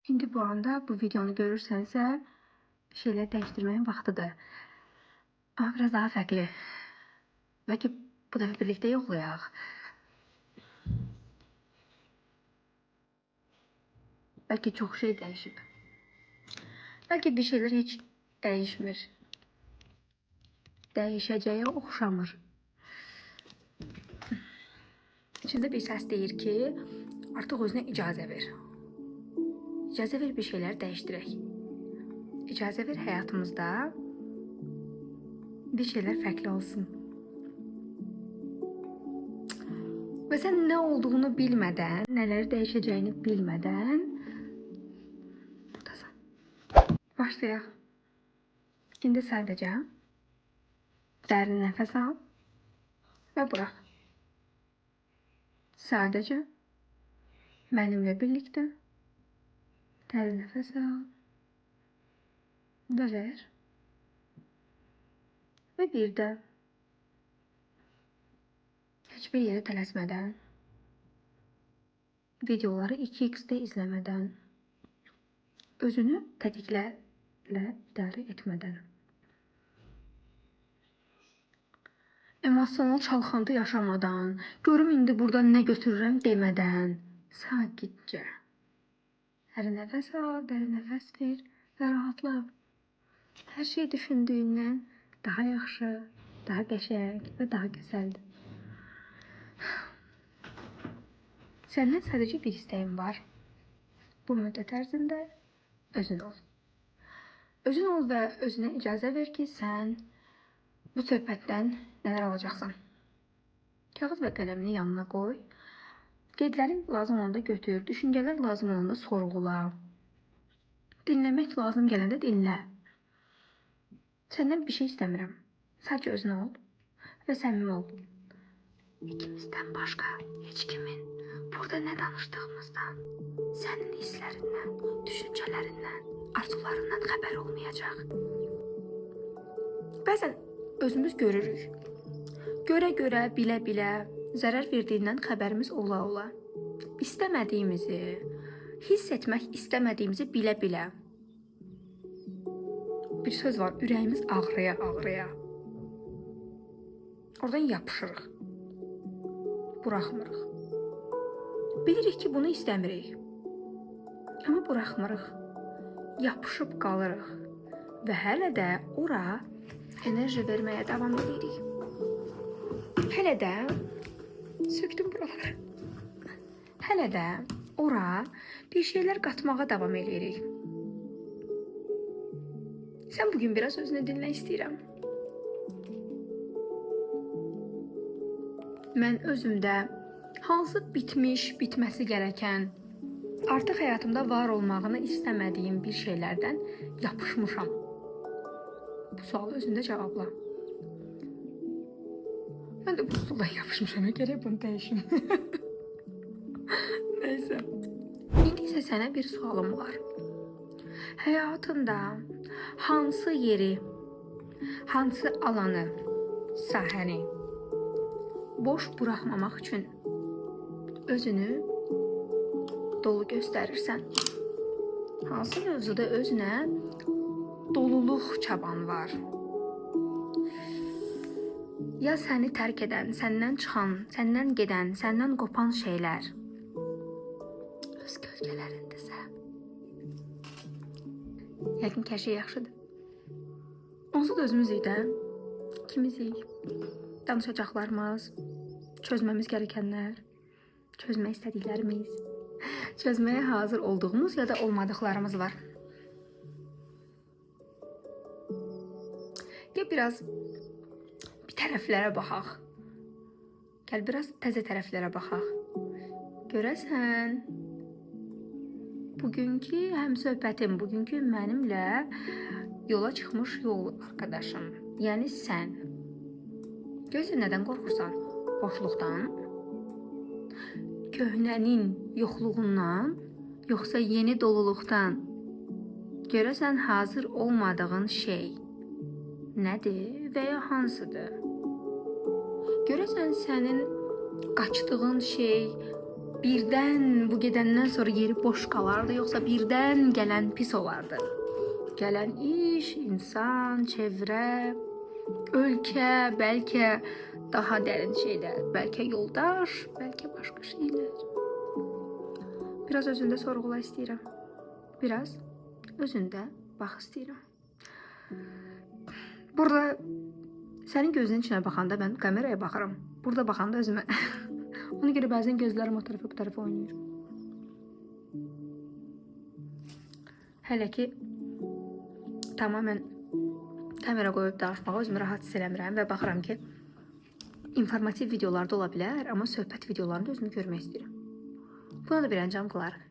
İndi bu anda bu videonu görürsənsə, şeyləri dəyişdirməyin vaxtıdır. Amma biraz daha fərqli. Bəlkə bu dəfə birlikdə yoxlayaq. Bəlkə çox şey dəyişib. Bəlkə bir şeylər heç dəyişmir. Dəyişəcəyə oxşamır. İçində bir səs deyir ki, artıq özünə icazə ver. İcazə ver bir şeylər dəyişdirək. İcazə ver həyatımızda bir şeylər fərqli olsun. Və sən nə olduğunu bilmədən, nələri dəyişəcəyini bilmədən buradasan. Başlayaq. İndi sadəcə dərin nəfəs al və burax. Sadəcə mənimlə birlikdə dərin nəfəs al və ver. Və bir də heç bir yerə tələsmədən, videoları 2x-də izləmədən, özünü tətiklərlə idarə etmədən, emosional çalxantı yaşamadan, görüm indi burada nə götürürəm demədən, sakitcə. Dərin nəfəs al, dərin nəfəs ver və rahatla. Hər şey düşündüyündən daha yaxşı, daha qəşəng və daha gözəldir. Səndən sadəcə bir istəyim var. Bu müddət ərzində özün ol. Özün ol və özünə icazə ver ki, sən bu söhbətdən nələr alacaqsan. Kağız və qələmini yanına qoy. Qeydlərin lazım olanda götür, düşüncələr lazım olanda sorğula. Dinləmək lazım gələndə dinlə. Səndən bir şey istəmirəm. Sadəcə özün ol və səmimi ol. İkimizdən başqa heç kimin burada nə danışdığımızdan, sənin hisslərindən, düşüncələrindən, arzularından xəbər olmayacaq. Bəzən özümüz görürük. Görə-görə, bilə-bilə, zərər verdiyindən xəbərimiz ola-ola. İstəmədiyimizi, hiss etmək istəmədiyimizi bilə-bilə. Bir söz var, ürəyimiz ağrıya-ağrıya. Oradan yapışırıq. Buraxmırıq. Bilirik ki, bunu istəmirik. Amma buraxmırıq. Yapışıb qalırıq. Və hələ də ora enerji verməyə davam edirik. Hələ də söktüm buraları. Hələ də ora bir şeylər qatmağa davam edirik. Sən bugün biraz özünü dinlə istəyirəm. Mən özümdə hansı bitmiş, bitməsi gərəkən, artıq həyatımda var olmağını istəmədiyim bir şeylərdən yapışmışam. Bu sualı özündə cavabla. Mən də bu stuldan yapışmışam, gərək bunu dəyişim. Neysə. İndi isə sənə bir sualım var. Həyatında hansı yeri, hansı alanı, sahəni boş buraxmamaq üçün özünü dolu göstərirsən? Hansı mövzuda özünə doluluq çaban var? Ya səni tərk edən, səndən çıxan, səndən gedən, səndən qopan şeylər öz gölgələrindirsə? Yəqin ki, hər şey yaxşıdır. Onsuz da özümüzük də, ikimizik, danışacaqlarımız, çözməmiz gərəkənlər, çözmək istədiklərimiz, çözməyə hazır olduğumuz ya da olmadıqlarımız var. Gəl biraz bir tərəflərə baxaq. Gəl biraz təzə tərəflərə baxaq. Görəsən, bugünkü həmsöhbətim, bugünkü mənimlə yola çıxmış yol arkadaşım, yəni sən. Görürsən, nədən qorxursan? Boşluqdan? Köhnənin yoxluğundan, yoxsa yeni doluluqdan? Görəsən, hazır olmadığın şey nədir və ya hansıdır? Görəsən, sənin qaçdığın şey birdən bu gedəndən sonra yeri boş qalardı, yoxsa birdən gələn pis olardı? Gələn iş, insan, çevrə, ölkə, bəlkə daha dərin şeylər, bəlkə yoldaş, bəlkə başqa şeylər. Biraz özündə sorğula istəyirəm. Biraz özündə bax istəyirəm. Burada sənin gözünün içinə baxanda mən kameraya baxıram. Burada baxanda özümə. Ona görə bəzən gözlərim o tərəfə bu tərəfə oynayır. Hələ ki tamamən kamera qoyub danışmağa özümü rahat hiss eləmirəm və baxıram ki, informativ videolarda ola bilər, amma söhbət videolarında özümü görmək istəyirəm. Buna da bir əncam qılarıq.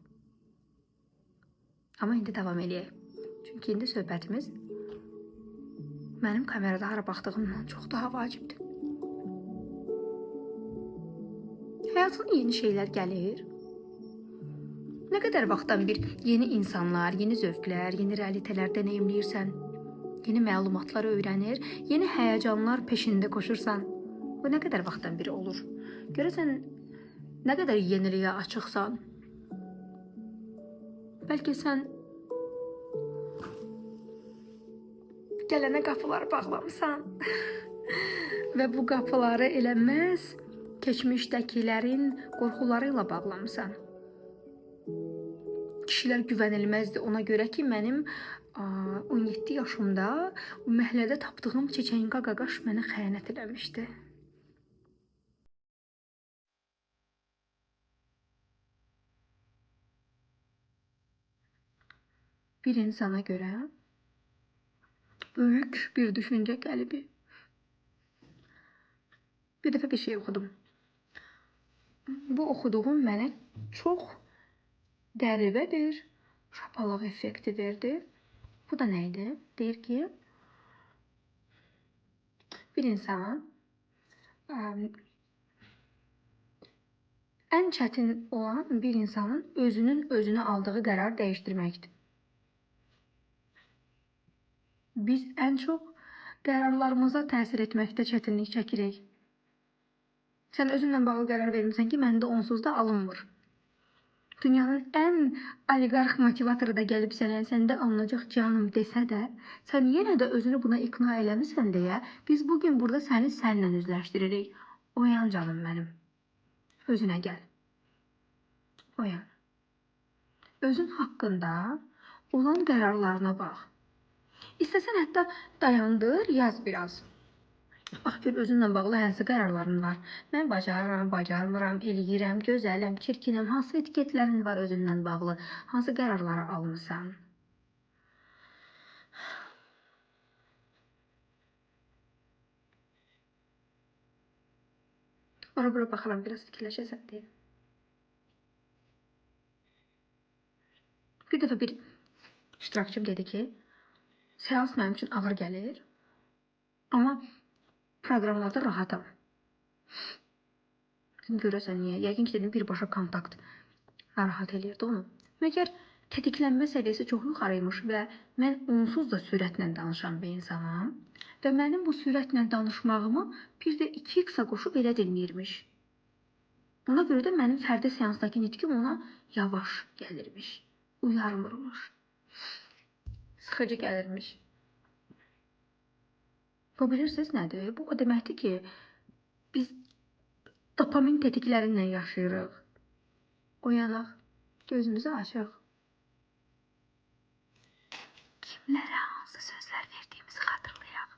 Amma indi davam eləyək. Çünki indi söhbətimiz mənim kamerada hara baxdığımdan çox daha vacibdir. Həyatına yeni şeylər gəlir. Nə qədər vaxtdan bir yeni insanlar, yeni zövqlər, yeni realitələr deneyimləyirsən, yeni məlumatlar öyrənir, yeni həyəcanlar peşində koşursan, bu nə qədər vaxtdan biri olur? Görəsən, nə qədər yeniliyə açıqsan? Bəlkə sən gələnə qapıları bağlamısan və bu qapıları eləməz keçmişdəkilərin qorxuları ilə bağlamısan. Kişilər güvənilməzdi ona görə ki, mənim 17 yaşımda məhəllədə tapdığım çeçenka qaqaş mənə xəyanət eləmişdi. Bir insana görə böyük bir düşüncə qəlbi. Bir dəfə bir şey oxudum. Bu oxuduğum mənə çox qəribə bir şapalaq effekti verdi. Bu da nə idi? Deyir ki, bir insana ən çətin olan bir insanın özünün özünə aldığı qərar dəyişdirməkdir. Biz ən çox qərarlarımıza təsir etməkdə çətinlik çəkirik. Sən özünlə bağlı qərar vermirsən ki, məndə onsuz da alınmır. Dünyanın ən oliqarx motivatoru da gəlib səndə alınacaq canım desə də, sən yenə də özünü buna iqna eləmirsən deyə, biz bugün burada səni sənlə üzləşdiririk. Oyan canım mənim. Özünə gəl. Oyan. Özün haqqında olan qərarlarına bax. İstəsən hətta dayandır, yaz biraz. Bax gör özünlə bağlı hansı qərarların var. Mən bacarıram, bacarmıram, eləyirəm, gözələm, çirkinəm. Hansı etiketlərin var özünlə bağlı? Hansı qərarları almısan? Ora-bura baxıram, biraz fikirləşəsən deyə. Bir dəfə bir iştirakçım dedi ki, seans mənim üçün ağır gəlir. Amma proqramlarda rahatam. Görəsən niyə? Yəqin ki, dedim, birbaşa kontakt narahat eləyirdi onu. Məgər tetiklənmə səviyyəsi çox yuxarıymış və mən onsuz da sürətlə danışan bir insanam və mənim bu sürətlə danışmağımı bir də 2x-a qoşub elə dinləyirmiş. Ona görə də mənim fərdi seansdakı nitqim ona yavaş gəlirmiş, uyarmırmış, sıxıcı gəlirmiş. Bu bilirsiniz nədir? Bu o deməkdir ki, biz dopamin tetiklərinlə yaşayırıq. Oyanaq, gözümüzü açıq. Kimlərə hansı sözlər verdiyimizi xatırlayaq.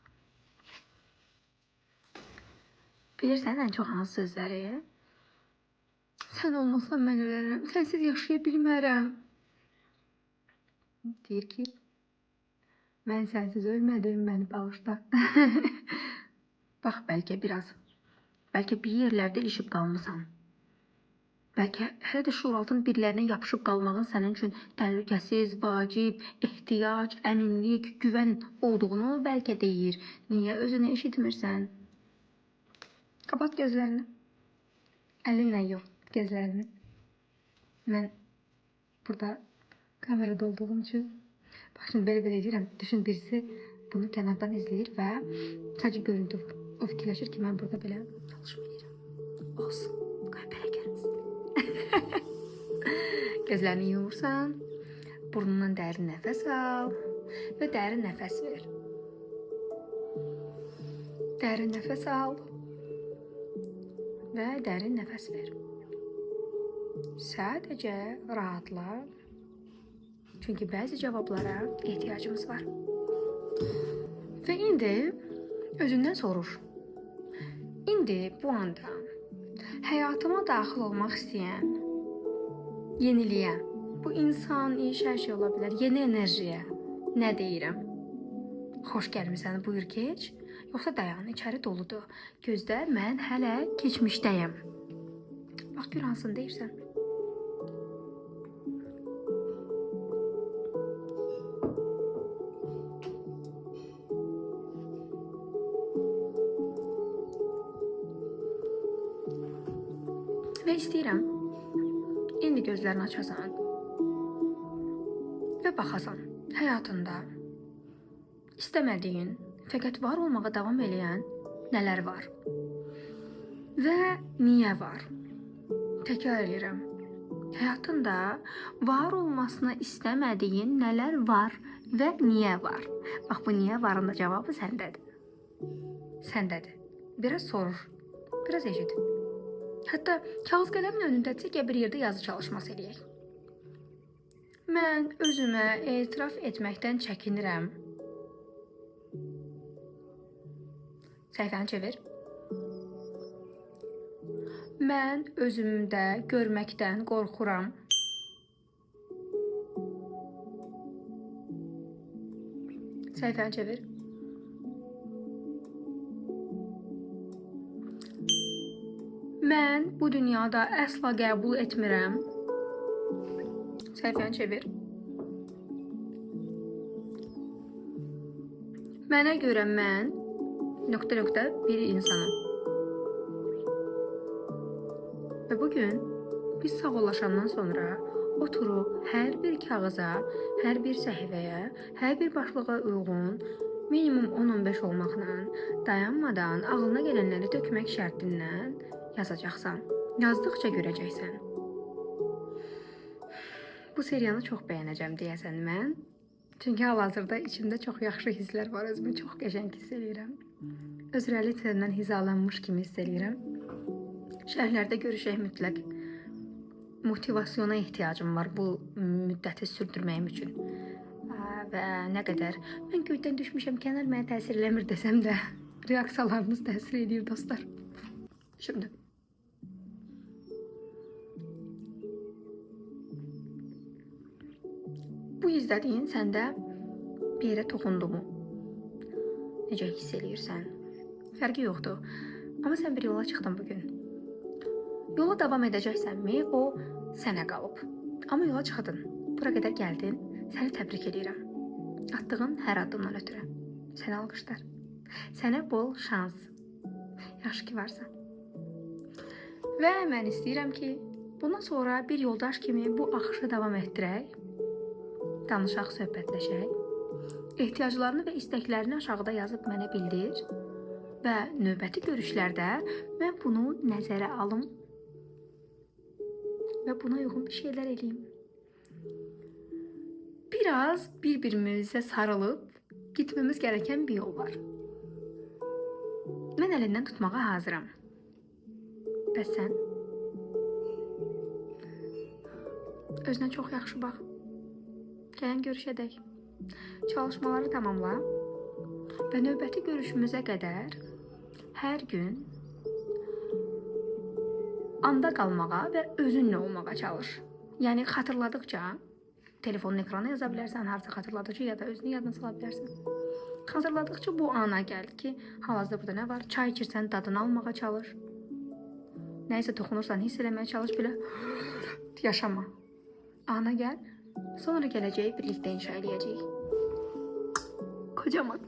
Bilirsən ən çox hansı sözləri? Sən olmasan mən ölərəm, sənsiz yaşaya bilmərəm. Deyir ki, mən sənsiz ölmədim, məni bağışla. Bax, bəlkə biraz. Bəlkə bir yerlərdə ilişib qalmısan. Bəlkə hələ də şuuraltın birilərinə yapışıb qalmağın sənin üçün təhlükəsiz, vacib, ehtiyac, əminlik, güvən olduğunu bəlkə deyir. Niyə özünü eşitmirsən? Kapat gözlərini. Əlinlə yox, gözlərini. Mən burada kamerada olduğum üçün bax şimdi belə deyirəm. Düşün birisi bunu kənardan izləyir və sadəcə görüntü var. O fikirləşir ki, mən burada belə çalışma edirəm. Olsun, qoy belə görünsün. Gözlərini yumursan, burnundan dərin nəfəs al və dərin nəfəs ver. Dərin nəfəs al və dərin nəfəs ver. Sadəcə rahatla. Çünki bəzi cavablara ehtiyacımız var. Və indi özündən soruş. İndi bu anda həyatıma daxil olmaq istəyən, yeniliyə, bu insan, iş, hər şey ola bilər, yeni enerjiyə nə deyirəm? Xoş gəlmisən, buyur keç. Yoxsa dayan, içəri doludur. Gözlə, mən hələ keçmişdəyəm. Bax, gör hansını deyirsən. Və istəyirəm, indi gözlərini açasan və baxasan həyatında istəmədiyin, fəqət var olmağa davam edən nələr var və niyə var? Təkrar edirəm, həyatında var olmasını istəmədiyin nələr var və niyə var? Bax, bu niyə varın da cavabı səndədir. Səndədir. Biraz soruş, biraz eşit. Hətta kağız qələmin önündədirsə, gəl bir yerdə yazı çalışması eləyək. Mən özümə etiraf etməkdən çəkinirəm. Səhifəni çevir. Mən özümdə görməkdən qorxuram. Səhifəni çevir. Mən bu dünyada əsla qəbul etmirəm. Səhifəni çevir. Mənə görə mən ... bir insanım. Və bugün biz sağollaşandan sonra oturub hər bir kağıza, hər bir səhifəyə, hər bir başlığa uyğun minimum 10-15 olmaqla dayanmadan ağlına gələnləri tökmək şərtindən yazacaqsan. Yazdıqca görəcəksən. Bu seriyanı çox bəyənəcəm deyəsən mən. Çünki hal-hazırda içimdə çox yaxşı hisslər var. Özümü çox qəşəng hiss edirəm. Öz realitetlərindən hizalanmış kimi hiss edirəm. Şərhlərdə görüşək mütləq. Motivasyona ehtiyacım var bu müddəti sürdürməyim üçün. Və nə qədər mən göydən düşmüşəm, kənar mənə təsir eləmir desəm də reaksiyalarınız təsir edir dostlar. Şimdi bu izlədiyin səndə bir yerə toxundu mu? Necə hiss eləyirsən? Fərqi yoxdur. Amma sən bir yola çıxdın bugün. Yola davam edəcəksənmi? O sənə qalıb. Amma yola çıxdın. Bura qədər gəldin. Səni təbrik edirəm. Atdığın hər addımdan ötürü. Sənə alqışlar. Sənə bol şans. Yaxşı ki varsan. Və mən istəyirəm ki, bundan sonra bir yoldaş kimi bu axışı davam etdirək. Danışaq, söhbətləşək. Ehtiyaclarını və istəklərini aşağıda yazıb mənə bildir. Və növbəti görüşlərdə mən bunu nəzərə alım. Və buna uyğun bir şeylər eləyim. Biraz bir-birimizə sarılıb gitməmiz gereken bir yol var. Mən əlindən tutmağa hazıram. Bəs sən? Özünə çox yaxşı bax. Gələn görüşədək. Çalışmaları tamamla və növbəti görüşümüzə qədər hər gün anda qalmağa və özünlə olmağa çalış. Yəni xatırladıqca telefonun ekrana yaza bilərsən, harca xatırladıqca ya da özünü yadına sala bilərsən. Xatırladıqca bu ana gəl ki, hal-hazırda burada nə var? Çay içirsən, dadını almağa çalış. Nəysə toxunursan, hiss eləməyə çalış, belə yaşama. Ana gəl. Sonra gələcəyi birlikdə inşa eləyəcəyik. Kocaman.